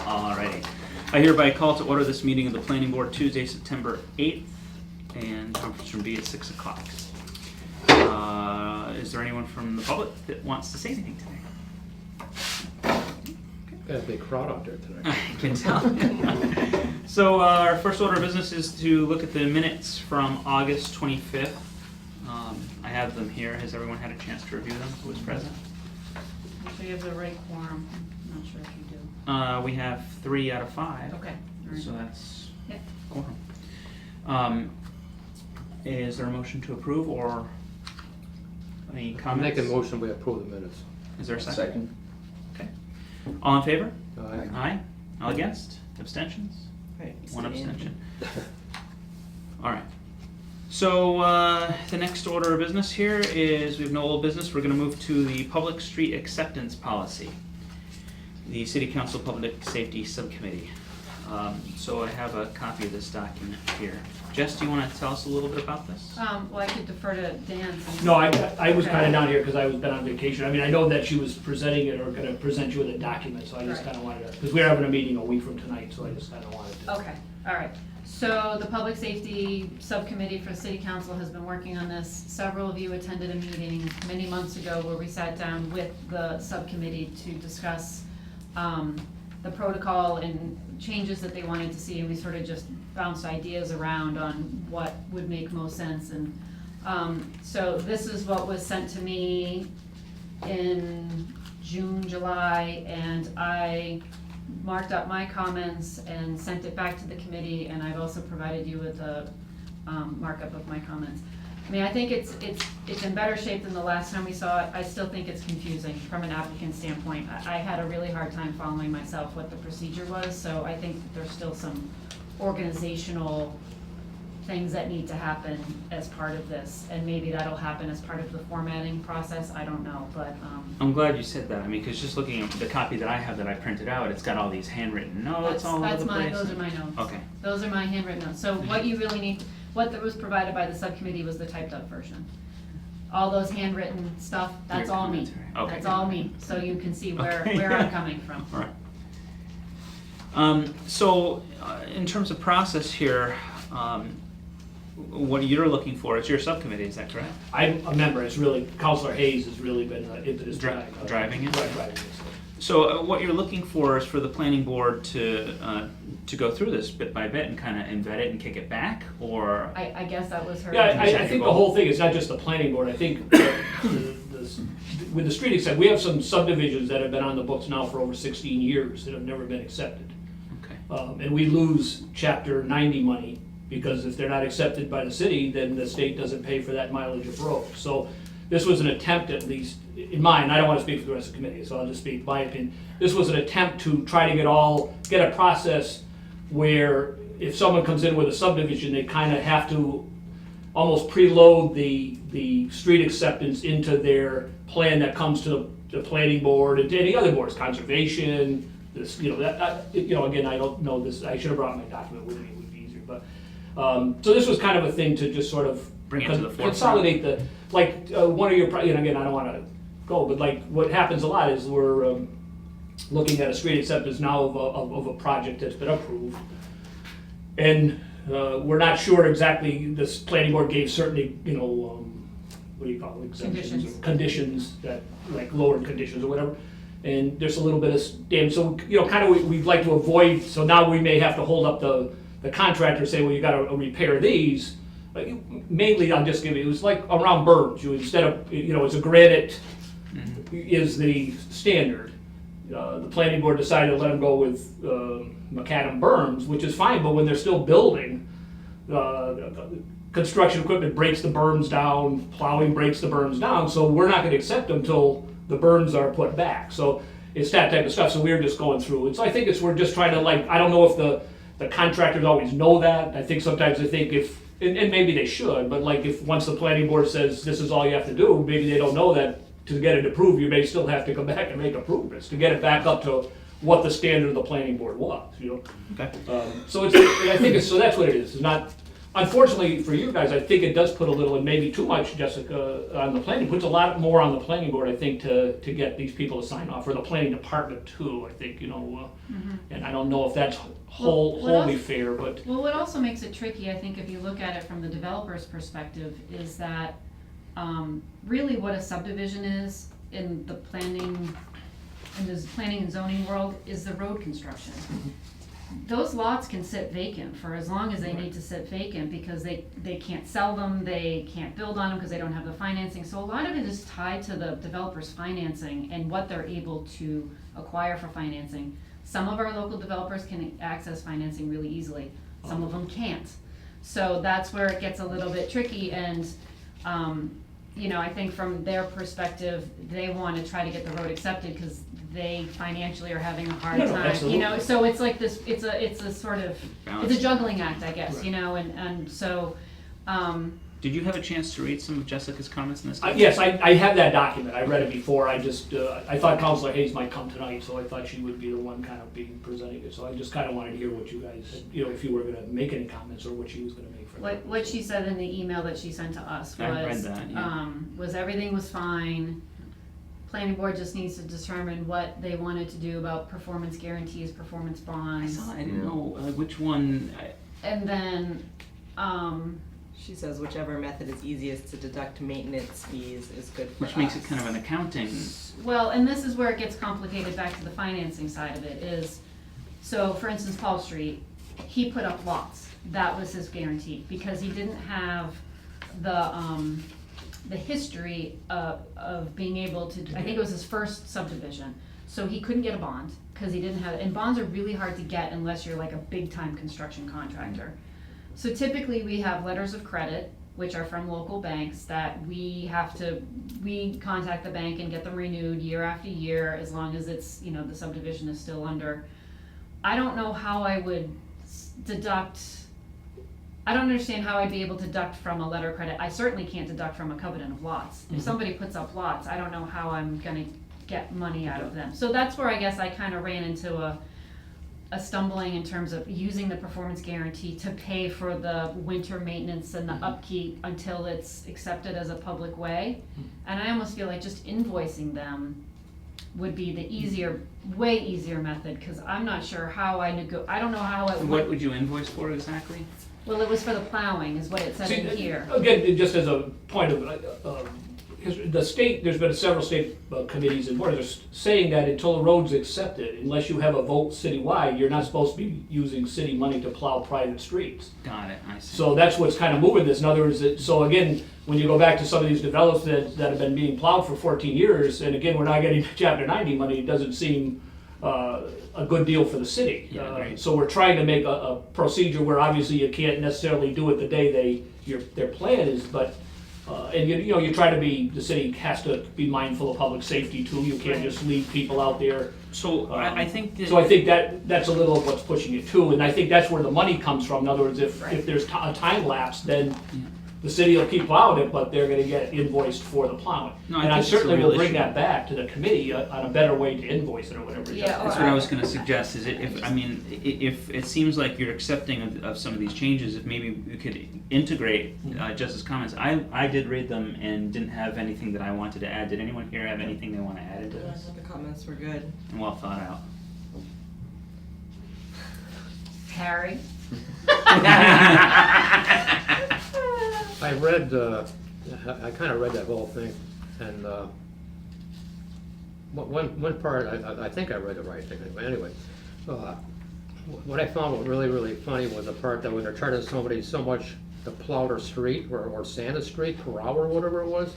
Alrighty. I hereby call to order this meeting of the Planning Board Tuesday, September 8th, and conference room B at 6 o'clock. Is there anyone from the public that wants to say anything today? Got a big crowd out there tonight. I can tell. So our first order of business is to look at the minutes from August 25th. I have them here. Has everyone had a chance to review them? Who was present? So you have the right quorum. I'm not sure if you do. We have 3 out of 5. Okay. All right. So that's Yep. quorum. Is there a motion to approve or any I'm comments? making a motion, we approve the minutes. Is there a second? Okay. All in favor? Aye. Aye. All against? Abstentions? One abstention. All right. So the next order of business here is we have no old business. We're going to move to the public street acceptance policy, the City Council Public Safety Subcommittee. So I have a copy of this document here. Jess, do you want to tell us a little bit about this? Well, I could defer to Dan. since- No, I was Okay. kind of down here because I was been on vacation. I mean, I know that she was presenting it or going to present you with a document, so I just Right. kind of wanted to, because we're having a meeting a week from tonight, so I just kind of wanted to. Okay, all right. So the Public Safety Subcommittee for City Council has been working on this. Several of you attended a meeting many months ago where we sat down with the subcommittee to discuss the protocol and changes that they wanted to see, and we sort of just bounced ideas around on what would make most sense. And so this is what was sent to me in June, July, and I marked up my comments and sent it back to the committee, and I've also provided you with a markup of my comments. I mean, I think it's in better shape than the last time we saw it. I still think it's confusing from an applicant standpoint. I had a really hard time following myself what the procedure was, so I think that there's still some organizational things that need to happen as part of this, and maybe that'll happen as part of the formatting process, I don't know, but, I'm glad you said that. I mean, because just looking at the copy that I have that I printed out, it's got all these handwritten notes all over the place. those are my notes. Okay. Those are my handwritten notes. So what you really need, what was provided by the subcommittee was the typed up version. All those handwritten stuff, that's Your all me. commentary. Okay. That's all me, so you can see where Okay, I'm yeah. coming from. All right. So in terms of process here, what you're looking for, it's your subcommittee, is that correct? I'm a member, it's really, Counselor Hayes has really been into this. Driving it? Right, driving it. So what you're looking for is for the planning board to go through this bit by bit and kind of embed it and kick it back, or? I guess that was her. Yeah, I think the whole thing is not just the planning board. I think with the street accept, we have some subdivisions that have been on the books now for over 16 years that have never been accepted. Okay. And we lose Chapter 90 money because if they're not accepted by the city, then the state doesn't pay for that mileage of road. So this was an attempt, at least in mine, I don't want to speak for the rest of the committee, so I'll just speak my opinion. This was an attempt to try to get a process where if someone comes in with a subdivision, they kind of have to almost preload the street acceptance into their plan that comes to the planning board and to any other boards, conservation, this, again, I don't know this, I should have brought my document with me, it would be easier, but, so this was kind of a thing to just sort of Bring it to the forefront. consolidate one of your, and again, I don't want to go, but like what happens a lot is we're looking at a street acceptance now of a project that's been approved. And we're not sure exactly, this planning board gave certainly, what do you call it? Exemptions or conditions that, like lowered conditions or whatever. And there's a little bit of damage, so, kind of we'd like to avoid, so now we may have to hold up the contractor and say, well, you gotta repair these. Mainly, I'll just give you, it was like around berms, instead of, it's a granite is the standard. The planning board decided to let them go with macadam berms, which is fine, but when they're still building, construction equipment breaks the berms down, plowing breaks the berms down, so we're not gonna accept them until the berms are put back. So it's that type of stuff, so we're just going through. And so I think we're just trying to I don't know if the contractors always know that. I think sometimes they think and maybe they should, but if once the planning board says this is all you have to do, maybe they don't know that to get it approved, you may still have to come back and make improvements to get it back up to what the standard of the planning board was, Okay. So I think so that's what it is. It's not, unfortunately for you guys, I think it does put a little, and maybe too much, Jessica, on the planning, puts a lot more on the planning board, I think, to get these people to sign off, or the planning department too, I think, and I don't know if that's wholly fair, but. Well, what also makes it tricky, I think, if you look at it from the developer's perspective, is that really what a subdivision is in the planning and zoning world is the road construction. Those lots can sit vacant for as long as they need to sit vacant because they can't sell them, they can't build on them because they don't have the financing. So a lot of it is tied to the developer's financing and what they're able to acquire for financing. Some of our local developers can access financing really easily, some of them can't. So that's where it gets a little bit tricky, and I think from their perspective, they want to try to get the road accepted because they financially are having a hard No, time, absolutely. so it's like this, it's a sort of, Balance. it's a juggling act, I guess, Right. and so, Did you have a chance to read some of Jessica's comments in this? Yes, I have that document, I read it before, I just, I thought Councilor Hayes might come tonight, so I thought she would be the one kind of being presenting it, so I just kind of wanted to hear what you guys, if you were gonna make any comments, or what she was gonna make for that. what she said in the email that she sent to us I read was, that, yeah. was everything was fine. Planning board just needs to determine what they wanted to do about performance guarantees, performance I bonds. saw. I didn't know which one. And then, She says whichever method is easiest to deduct maintenance fees is good for us. Which makes it kind of an accounting. well, and this is where it gets complicated back to the financing side of it is, so for instance, Paul Street, he put up lots. That was his guarantee because he didn't have the history of being able to, I think it was his first subdivision. So he couldn't get a bond because he didn't have, and bonds are really hard to get unless you're like a big time construction contractor. So typically we have letters of credit, which are from local banks that we contact the bank and get them renewed year after year as long as it's, the subdivision is still under. I don't know how I would deduct, I don't understand how I'd be able to deduct from a letter of credit. I certainly can't deduct from a covenant of lots. If somebody puts up lots, I don't know how I'm gonna get money out of them. So that's where I guess I kind of ran into a stumbling in terms of using the performance guarantee to pay for the winter maintenance and the upkeep until it's accepted as a public way. And I almost feel like just invoicing them would be the way easier method, because I'm not sure how I don't know how it would. What would you invoice for exactly? Well, it was for the plowing, is what it said in here. Again, just as a point of, the state, there's been several state committees and boards saying that until the road's accepted, unless you have a vote citywide, you're not supposed to be using city money to plow private streets. Got it. I see. So that's what's kind of moving this. In other words, so again, when you go back to some of these developments that have been being plowed for 14 years, and again, we're not getting Chapter 90 money, it doesn't seem a good deal for the city. Yeah, great. So we're trying to make a procedure where obviously you can't necessarily do it the day their plan is, but and you try to be, the city has to be mindful of public safety too. You can't just leave people out there. So I think that. So I think that's a little of what's pushing it too, and I think that's where the money comes from. In other words, if there's a time lapse, then the city will keep plowing it, but they're gonna get invoiced for the plowing. No, I And I think it's a certainly real will bring issue. that back to the committee on a better way to invoice it or whatever. Yeah, That's what I was going to suggest. Is if it seems like you're accepting of some of these changes, if maybe we could integrate Jess's comments. I did read them and didn't have anything that I wanted to add. Did anyone here have anything they want to add to this? The comments were good. And well thought out. Harry? I read, I kind of read that whole thing, and one part, I think I read the right thing, but anyway. What I found really, really funny was the part that when they're charging somebody so much to plow their street, or sand the street per hour, or whatever it was.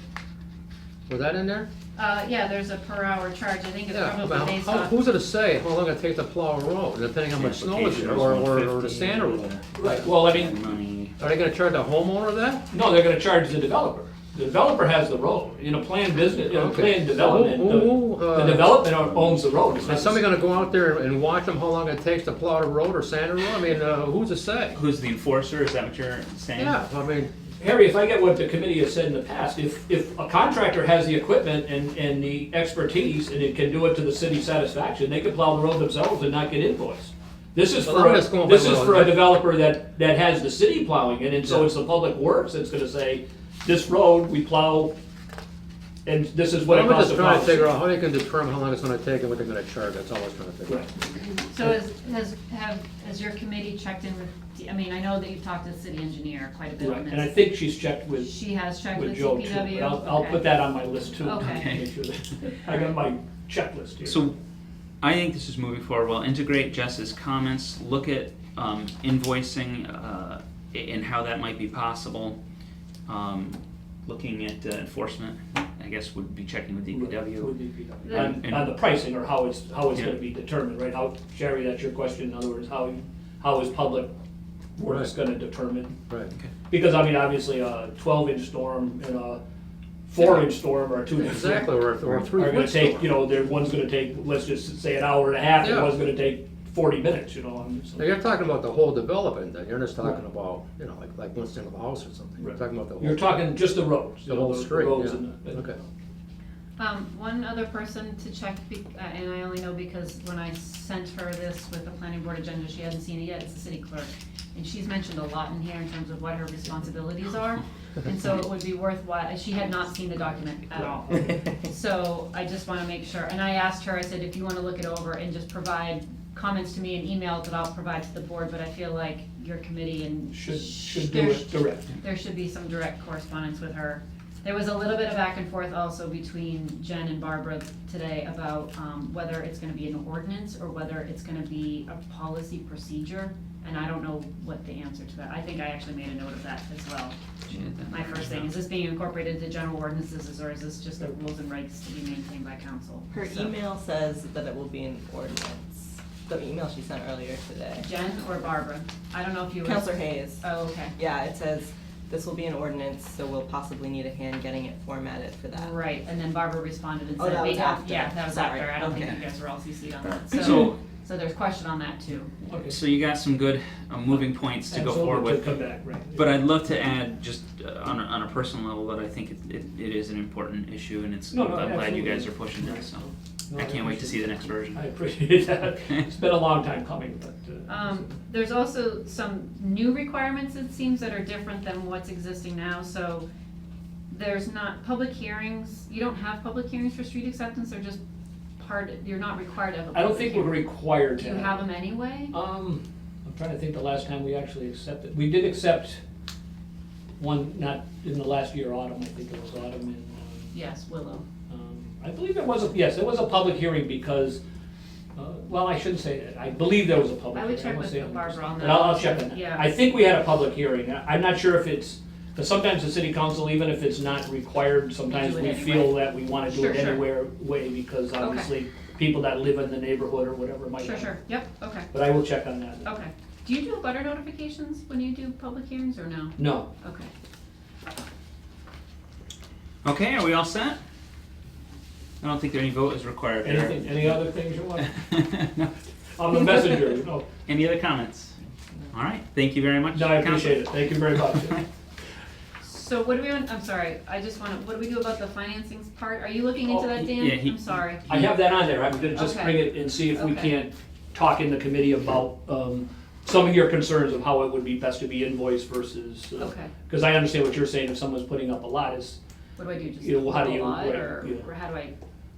Was that in there? Yeah, there's a per hour charge, I think it's Yeah, probably well, based on. who's it to say how long it takes to plow a road, depending how much snow is there, or the sand road? Right, well, I mean, Money. Are they gonna charge the homeowner that? no, they're gonna charge the developer. The developer has the road. In a planned business, in a Okay. planned development, Who, the development owns the road. It's not Is somebody gonna go out there and watch them how long it takes to plow the road or sand the road? I mean, who's to say? Who's the enforcer? Is that what you're saying? Yeah, I mean, Harry, if I get what the committee has said in the past, if a contractor has the equipment and the expertise and it can do it to the city's satisfaction, they can plow the road themselves and not get invoiced. This is Well, I'm just going by this is what- for a developer that has the city plowing it, and so Yeah. it's the public works that's gonna say, this road, we plow, and this is what it I'm costs just to trying plow. to figure out how they can determine how long it's gonna take and what they're gonna charge, that's all I was trying to figure out. Right. So has your committee checked in with, I mean, I know that you've talked to the city engineer quite a bit on Right, this. and I think she's checked with She has checked with Joe too, DPW? but I'll Okay. put that on my list too. Okay. Make sure that- I got my checklist here. So, I think this is moving forward well. Integrate Jess's comments, look at invoicing and how that might be possible. Looking at enforcement, I guess would be checking with DPW. With DPW. Then- And- On the pricing, or how it's Yeah. gonna be determined, right? How, Sherry, that's your question, in other words, how is public works Right. gonna determine? Right. Because, I mean, obviously, a 12-inch storm and a 4-inch storm are two different. Exactly, or Are 3 gonna foot take, storm. you know, one's gonna take, let's just say an hour and a half, and Yeah. one's gonna take 40 minutes, you know? Now, you're talking about the whole development, then, you're just talking about, you know, like one single house or something, you're Right. talking about the whole. You're talking just the roads. you The know, whole street, roads yeah. and the- Okay. One other person to check, and I only know because when I sent her this with the planning board agenda, she hasn't seen it yet, it's the city clerk. And she's mentioned a lot in here in terms of what her responsibilities are, and so it would be worthwhile, she had not seen the document at all. So I just wanna make sure, and I asked her, I said, if you wanna look it over and just provide comments to me in email that I'll provide to the board, but I feel like your committee and. Should do it direct. There should be some direct correspondence with her. There was a little bit of back and forth also between Jen and Barbara today about whether it's gonna be an ordinance or whether it's gonna be a policy procedure, and I don't know what the answer to that. I think I actually made a note of that as well. My first thing, is this being incorporated into general ordinances, or is this just the rules and regs to be maintained by council? Her So- email says that it will be an ordinance. The email she sent earlier today. Jen or Barbara? I don't know if you were. Counselor Hayes. Oh, okay. Yeah, it says this will be an ordinance, so we'll possibly need a hand getting it formatted for that. Right, and then Barbara responded and Oh, said. that was we have- after. Yeah, that was Sorry. after. I don't think Okay. you guys were all CC'd on that. So- So there's question on that too. Okay. So you got some good moving points to go forward Absolutely, with. to come back, right. But I'd love to add, just on a personal level, that I think it is an important issue, and it's, No, I'm no, glad you absolutely. guys are pushing it, so. No, I can't wait to see the next version. I appreciate that. It's been a long time coming, but. There's also some new requirements, it seems, that are different than what's existing now, so there's not public hearings, you don't have public hearings for street acceptance, they're just you're not required to have a I don't public think we're hearing. required Do to you have them anyway? I'm trying to think the last time we actually accepted, we did accept one, not in the last year, autumn, I think it was autumn in, Yes, Willow. I believe there was yes, there was a public hearing because, well, I shouldn't say that, I believe there was a public I hearing. would check won't with say 100%. Barbara on But that. I'll check on that. Yeah. I think we had a public hearing, I'm not sure if it's, because sometimes the city council, even if it's not required, sometimes do it we anyway. feel that we wanna do Sure, it sure. anywhere way, because Okay. obviously, people that live in the neighborhood or whatever might. Sure, have- sure, yep, okay, But I will check on that. okay. Do you do butter notifications when you do public hearings, or no? No, Okay. Okay, are we all set? I don't think any vote is required there. anything, any other things you want? No. I'm the messenger, you know. Any other comments? All right, thank you very much. No, I appreciate it, thank you very much. So what do we, I'm sorry, I just wanna, what do we do about the financing part? Are you looking into that, Dan? yeah, I'm sorry. I have that on there, I'm gonna just Okay. bring it and see if we Okay. can't talk in the committee about, some of your concerns of how it would be best to be invoiced versus. Okay, Because I understand what you're saying, if someone's putting up a lot, is, what do I do, just You know, how do a you- lot, right, or, yeah. or how do I,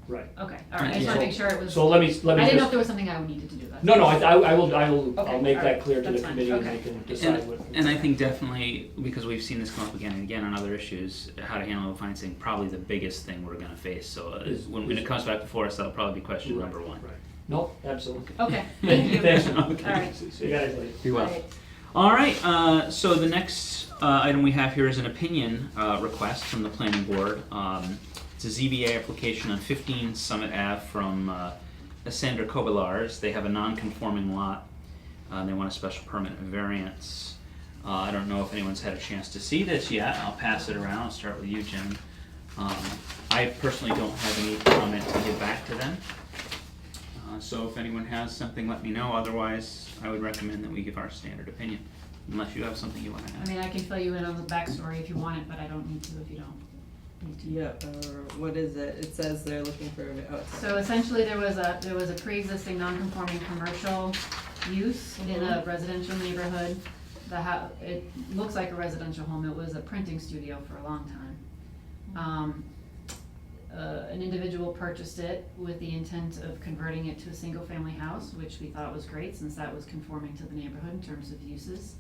right. okay, alright, I just wanna Yeah. make sure it was, So let me I just. didn't know if there was something I needed to do, that's. No, I will, Okay, I'll make all that right, clear to the that's fine, committee and okay. they can decide what. And I think definitely, because we've seen this come up again and again on other issues, how to handle the financing, probably the biggest thing we're gonna face. So when it comes back before us, that'll probably be question Right, number one. right. No, absolutely. Okay, thank you. Thanks. Okay. Alright. See you guys later. Be well. Right. All right, so the next item we have here is an opinion request from the planning board. It's a ZBA application on 15 Summit Ave from Sandra Kobilars. They have a non-conforming lot. They want a special permit variance. I don't know if anyone's had a chance to see this yet. I'll pass it around. I'll start with you, Jim. I personally don't have any comment to give back to them. So if anyone has something, let me know. Otherwise, I would recommend that we give our standard opinion, unless you have something you want to I add. mean, I can fill you in on the backstory if you want it, but I don't need to if you don't need to. Yep, what is it? It says they're looking for, oh, it's So essentially, there was a pre-existing non-conforming commercial use in a residential neighborhood. It looks like a residential home, it was a printing studio for a long time. An individual purchased it with the intent of converting it to a single-family house, which we thought was great since that was conforming to the neighborhood in terms of uses.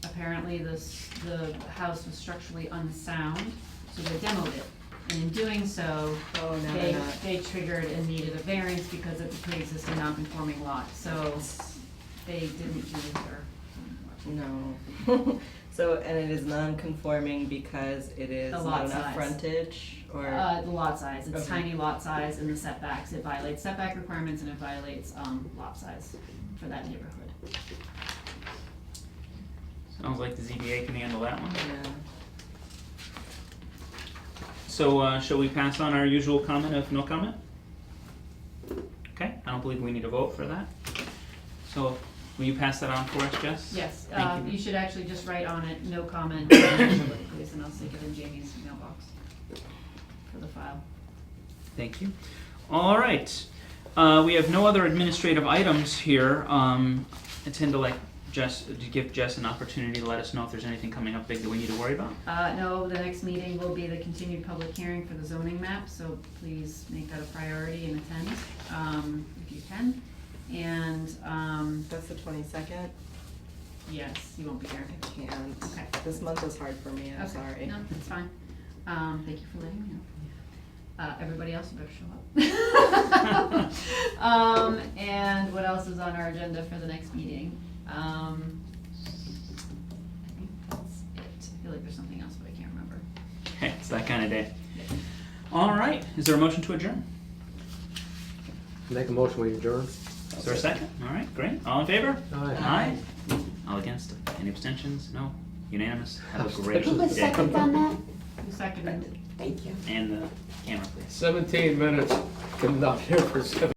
Apparently the house was structurally unsound, so they demoed it. And in doing so, Oh, no, they're not. they triggered and needed a variance because it's a pre-existing non-conforming lot, so they didn't do their. No. So, and it is non-conforming because it is The not lot enough size. frontage, or? The lot size, it's Okay. tiny lot size and the setbacks, it violates setback requirements and it violates, lot size for that neighborhood. Sounds like the ZBA can handle that one. Yeah. So, shall we pass on our usual comment of no comment? Okay, I don't believe we need a vote for that. So, will you pass that on for us, Jess? Yes, Thank you. you should actually just write on it, no comment, please, and I'll stick it in Jamie's mailbox for the file. Thank you. All right, we have no other administrative items here. I tend to give Jess an opportunity to let us know if there's anything coming up big that we need to worry about. No, the next meeting will be the continued public hearing for the zoning map, so please make that a priority and attend, if you can. And, That's the 22nd? yes, you won't be here. I can't. Okay. This month is hard for me, I'm Okay, sorry. no, it's fine. Thank you for letting me know. Everybody else, you better show up. And what else is on our agenda for the next meeting? I think that's it. I feel like there's something else, but I can't remember. Okay, it's that kind of day. All right, is there a motion to adjourn? Make a motion, we adjourn. Is there a second? All right, great. All in favor? Aye. Aye. All against? Any abstentions? No? Unanimous? Have a great Who Who was day. second on that? Who seconded? Thank you. And the camera, please. 17 minutes, good enough here for 7.